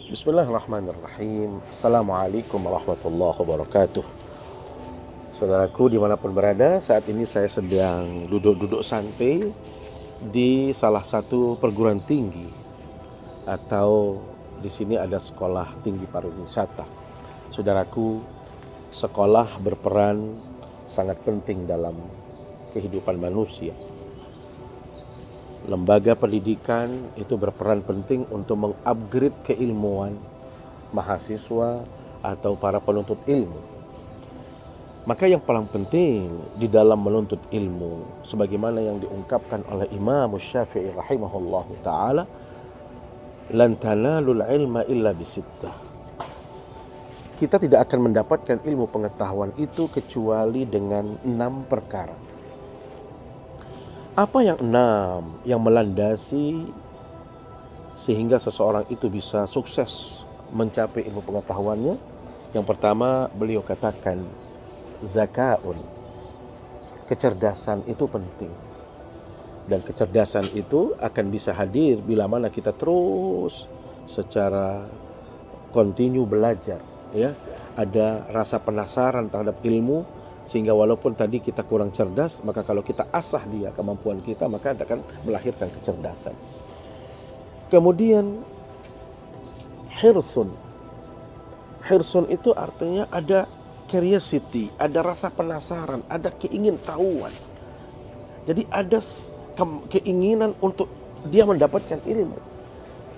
Bismillahirrahmanirrahim. Assalamualaikum warahmatullahi wabarakatuh. Saudaraku dimanapun berada, saat ini saya sedang duduk-duduk santai di salah satu perguruan tinggi, atau di sini ada sekolah tinggi pariwisata. Saudaraku, sekolah berperan sangat penting dalam kehidupan manusia. Lembaga pendidikan itu berperan penting untuk mengupgrade keilmuan mahasiswa atau para penuntut ilmu. Maka yang paling penting di dalam menuntut ilmu, sebagaimana yang diungkapkan oleh Imam Syafi'i rahimahullahu ta'ala, lan tanalul ilma illa bisittah. Kita tidak akan mendapatkan ilmu pengetahuan itu kecuali dengan 6 perkara. Apa yang 6 yang melandasi sehingga seseorang itu bisa sukses mencapai ilmu pengetahuannya? Yang pertama, beliau katakan zakaun. Kecerdasan itu penting. Dan kecerdasan itu akan bisa hadir bila mana kita terus secara kontinu belajar, ya. Ada rasa penasaran terhadap ilmu, sehingga walaupun tadi kita kurang cerdas, maka kalau kita asah dia kemampuan kita, maka akan melahirkan kecerdasan. Kemudian hirsun. Hirsun itu artinya ada curiosity, ada rasa penasaran, ada keingintahuan. Jadi ada keinginan untuk dia mendapatkan ilmu.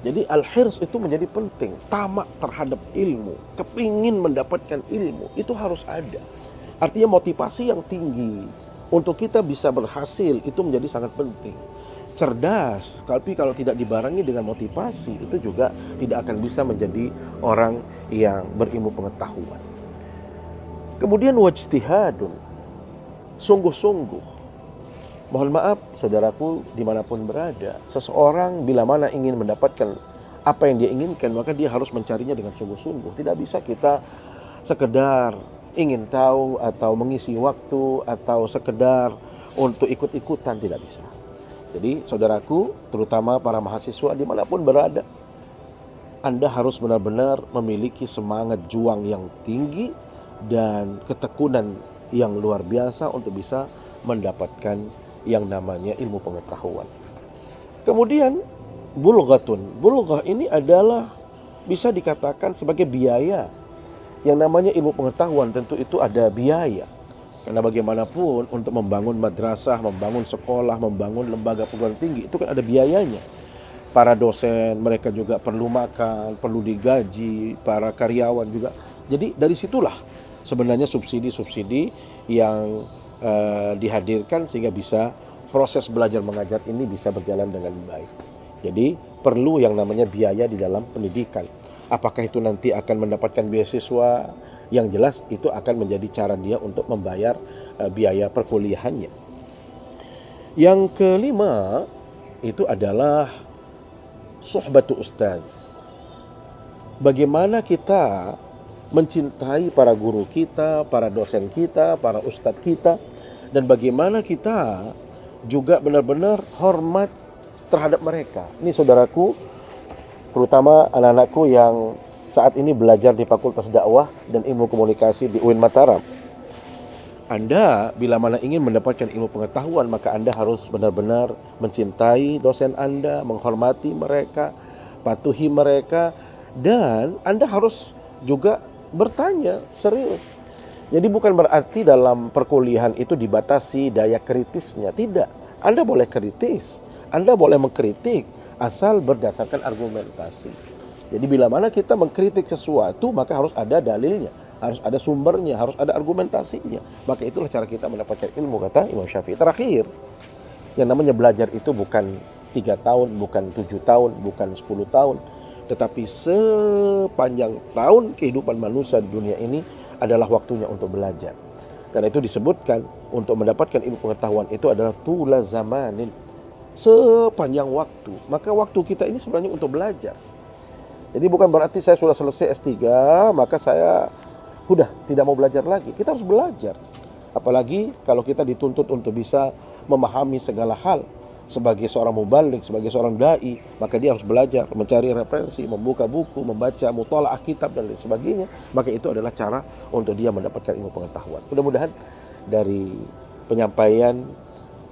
Jadi al-hirs itu menjadi penting. Tamak terhadap ilmu, kepingin mendapatkan ilmu, itu harus ada. Artinya motivasi yang tinggi untuk kita bisa berhasil itu menjadi sangat penting. Cerdas, tapi kalau tidak dibarengi dengan motivasi, itu juga tidak akan bisa menjadi orang yang berilmu pengetahuan. Kemudian wajtihadun, sungguh-sungguh. Mohon maaf saudaraku dimanapun berada, seseorang bila mana ingin mendapatkan apa yang dia inginkan, maka dia harus mencarinya dengan sungguh-sungguh. Tidak bisa kita sekedar ingin tahu atau mengisi waktu atau sekedar untuk ikut-ikutan, tidak bisa. Jadi saudaraku, terutama para mahasiswa dimanapun berada, Anda harus benar-benar memiliki semangat juang yang tinggi dan ketekunan yang luar biasa untuk bisa mendapatkan yang namanya ilmu pengetahuan. Kemudian bulghatun. Bulghah ini adalah bisa dikatakan sebagai biaya. Yang namanya ilmu pengetahuan tentu itu ada biaya. Karena bagaimanapun untuk membangun madrasah, membangun sekolah, membangun lembaga perguruan tinggi, itu kan ada biayanya. Para dosen mereka juga perlu makan, perlu digaji, para karyawan juga. Jadi dari situlah sebenarnya subsidi-subsidi yang dihadirkan sehingga bisa proses belajar mengajar ini bisa berjalan dengan baik. Jadi perlu yang namanya biaya di dalam pendidikan. Apakah itu nanti akan mendapatkan beasiswa? Yang jelas itu akan menjadi cara dia untuk membayar biaya perkuliahannya. Yang kelima itu adalah suhbatu ustaz. Bagaimana kita mencintai para guru kita, para dosen kita, para ustadz kita, dan bagaimana kita juga benar-benar hormat terhadap mereka. Ini saudaraku, terutama anak-anakku yang saat ini belajar di Fakultas Dakwah dan Ilmu Komunikasi di UIN Mataram. Anda bila mana ingin mendapatkan ilmu pengetahuan, maka Anda harus benar-benar mencintai dosen Anda, menghormati mereka, patuhi mereka, dan Anda harus juga bertanya serius. Jadi bukan berarti dalam perkuliahan itu dibatasi daya kritisnya, tidak. Anda boleh kritis, Anda boleh mengkritik, asal berdasarkan argumentasi. Jadi bila mana kita mengkritik sesuatu, maka harus ada dalilnya, harus ada sumbernya, harus ada argumentasinya. Maka itulah cara kita mendapatkan ilmu, kata Imam Syafi'i. Terakhir, yang namanya belajar itu bukan 3 tahun, bukan 7 tahun, bukan 10 tahun, tetapi sepanjang tahun kehidupan manusia di dunia ini adalah waktunya untuk belajar. Karena itu disebutkan untuk mendapatkan ilmu pengetahuan itu adalah tula zamanin, sepanjang waktu. Maka waktu kita ini sebenarnya untuk belajar. Jadi bukan berarti saya sudah selesai S3, maka saya udah tidak mau belajar lagi. Kita harus belajar. Apalagi kalau kita dituntut untuk bisa memahami segala hal. sebagai seorang mubalik, sebagai seorang dai, maka dia harus belajar, mencari referensi, membuka buku, membaca mutalaah kitab dan lain sebagainya. Maka itu adalah cara untuk dia mendapatkan ilmu pengetahuan. Mudah-mudahan dari penyampaian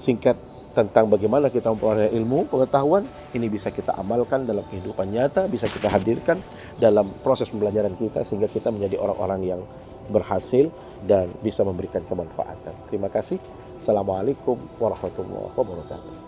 singkat tentang bagaimana kita memperoleh ilmu pengetahuan ini bisa kita amalkan dalam kehidupan nyata, bisa kita hadirkan dalam proses pembelajaran kita, sehingga kita menjadi orang-orang yang berhasil dan bisa memberikan kemanfaatan. Terima kasih. Assalamualaikum warahmatullahi wabarakatuh.